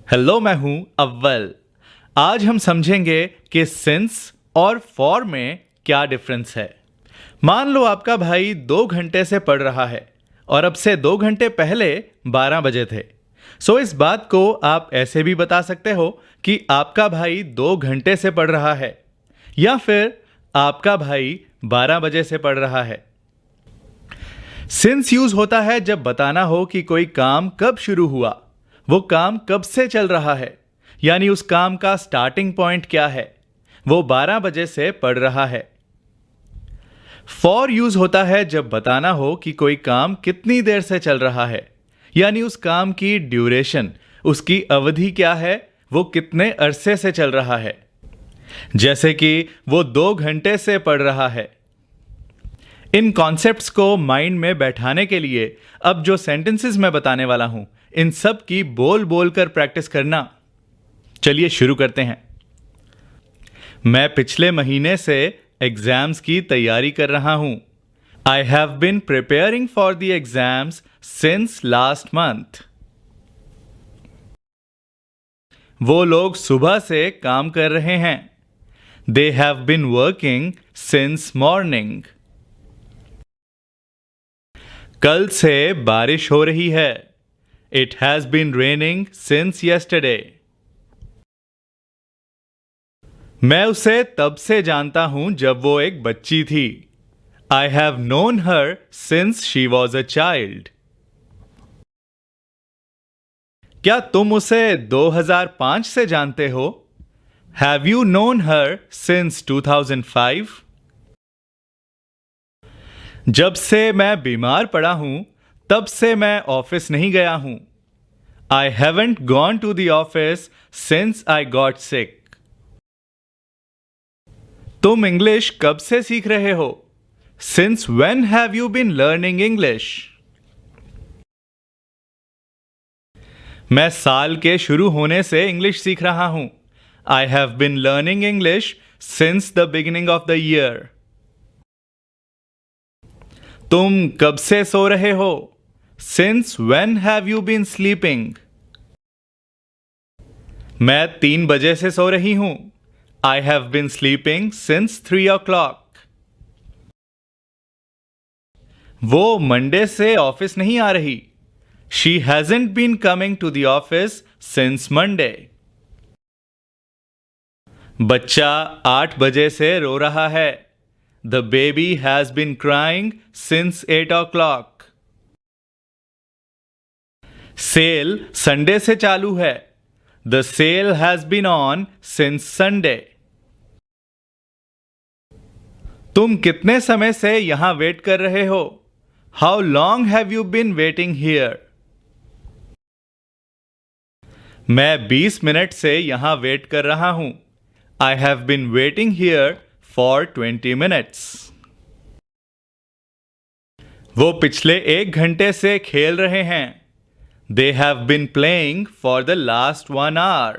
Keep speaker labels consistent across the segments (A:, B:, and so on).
A: Hello, मैं हूं अव्वल। आज हम समझेंगे कि सिंस और फॉर में क्या डिफरेंस है। मान लो आपका भाई 2 घंटे से पढ़ रहा है और अब से 2 घंटे पहले 12 बजे थे। इस बात को आप ऐसे भी बता सकते हो कि आपका भाई 2 घंटे से पढ़ रहा है या फिर आपका भाई 12 बजे से पढ़ रहा है। सिंस यूज होता है जब बताना हो कि कोई काम कब शुरू हुआ, वो काम कब से चल रहा है, यानी उस काम का स्टार्टिंग पॉइंट क्या है। वो 12 बजे से पढ़ रहा है। फॉर यूज होता है जब बताना हो कि कोई काम कितनी देर से चल रहा है, यानी उस काम की ड्यूरेशन, उसकी अवधि क्या है, वो कितने अरसे से चल रहा है। जैसे कि वो 2 घंटे से पढ़ रहा है। इन कॉन्सेप्ट्स को माइंड में बैठाने के लिए अब जो सेंटेंसेस मैं बताने वाला हूं, इन सब की बोल बोल कर प्रैक्टिस करना। चलिए शुरू करते हैं। मैं पिछले महीने से एग्जाम्स की तैयारी कर रहा हूं। I have been preparing for the exams since last month. वो लोग सुबह से काम कर रहे हैं। They have been working since morning. कल से बारिश हो रही है। It has been raining since yesterday। मैं उसे तब से जानता हूं जब वो एक बच्ची थी। I have known her since she was a child. क्या तुम उसे 2005 से जानते हो? Have you known her since 2005? जब से मैं बीमार पड़ा हूं, तब से मैं ऑफिस नहीं गया हूं। I haven't gone to the office since I got sick. तुम इंग्लिश कब से सीख रहे हो? Since when have you been learning English? मैं साल के शुरू होने से इंग्लिश सीख रहा हूं। I have been learning English since the beginning of the year. तुम कब से सो रहे हो? Since when have you been sleeping? मैं 3 बजे से सो रही हूं। I have been sleeping since 3 o'clock। वो मंडे से ऑफिस नहीं आ रही। She hasn't been coming to the office since Monday. बच्चा 8 बजे से रो रहा है। The baby has been crying since 8 o'clock। Sale Sunday से चालू है। The sale has been on since Sunday. तुम कितने समय से यहां वेट कर रहे हो? How long have you been waiting here? मैं 20 मिनट से यहां वेट कर रहा हूं। I have been waiting here for 20 minutes. वो पिछले 1 घंटे से खेल रहे हैं। They have been playing for the last 1 hour।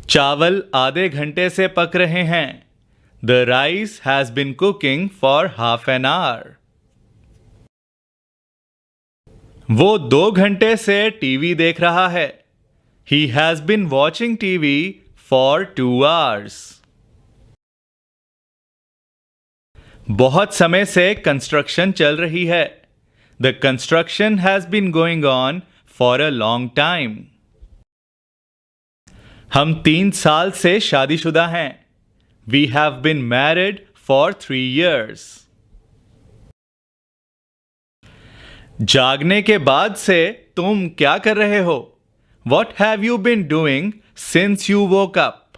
A: चावल आधे घंटे से पक रहे हैं। The rice has been cooking for half an hour. वो 2 घंटे से टीवी देख रहा है। He has been watching TV for 2 hours। बहुत समय से कंस्ट्रक्शन चल रही है। The construction has been going on for a long time. हम 3 साल से शादीशुदा हैं। We have been married for 3 years। जागने के बाद से तुम क्या कर रहे हो? What have you been doing since you woke up?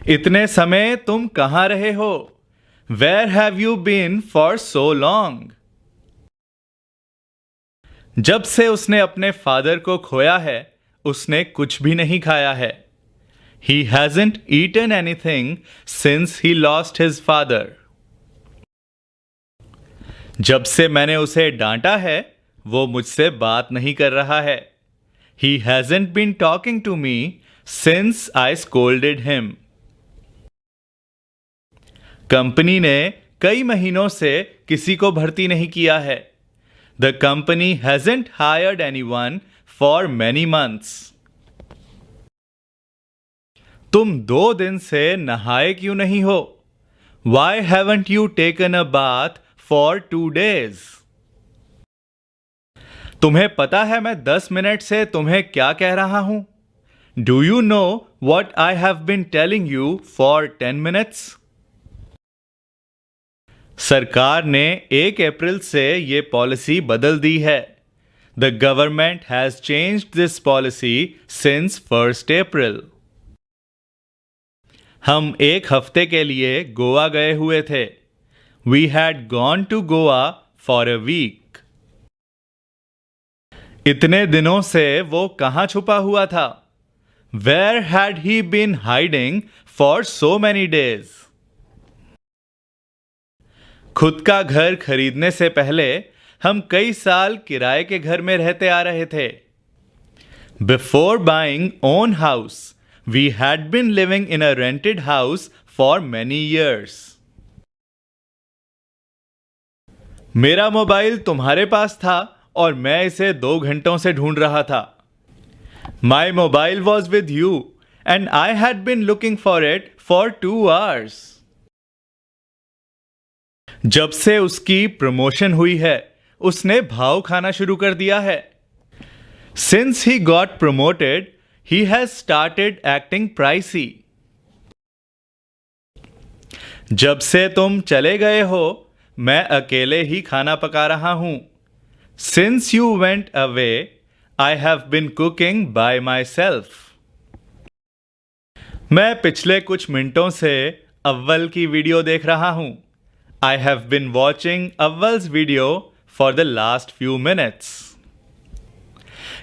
A: इतने समय तुम कहां रहे हो? Where have you been for so long? जब से उसने अपने फादर को खोया है, उसने कुछ भी नहीं खाया है। He hasn't eaten anything since he lost his father। जब से मैंने उसे डांटा है, वो मुझसे बात नहीं कर रहा है। He hasn't been talking to me since I scolded him। Company ने कई महीनों से किसी को भर्ती नहीं किया है। The company hasn't hired anyone for many months. तुम 2 दिन से नहाए क्यों नहीं हो? Why haven't you taken a bath for 2 days? तुम्हें पता है मैं 10 मिनट से तुम्हें क्या कह रहा हूं? Do you know what I have been telling you for 10 minutes? सरकार ने 1 अप्रैल से ये पॉलिसी बदल दी है. The government has changed this policy since 1st April. हम 1 हफ्ते के लिए गोवा गए हुए थे. We had gone to Goa for a week. इतने दिनों से वो कहां छुपा हुआ था? Where had he been hiding for so many days? खुद का घर खरीदने से पहले हम कई साल किराए के घर में रहते आ रहे थे. Before buying own house, we had been living in a rented house for many years. मेरा मोबाइल तुम्हारे पास था और मैं इसे 2 घंटों से ढूंढ रहा था. My mobile was with you and I had been looking for it for 2 hours. जब से उसकी प्रमोशन हुई है, उसने भाव खाना शुरू कर दिया है. Since he got promoted, he has started acting pricey. जब से तुम चले गए हो, मैं अकेले ही खाना पका रहा हूं. Since you went away, I have been cooking by myself. मैं पिछले कुछ मिनटों से अव्वल की वीडियो देख रहा हूं. I have been watching Awwal's video for the last few minutes.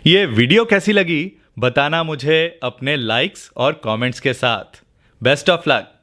A: ये वीडियो कैसी लगी बताना मुझे अपने लाइक्स और कमेंट्स के साथ. Best of luck.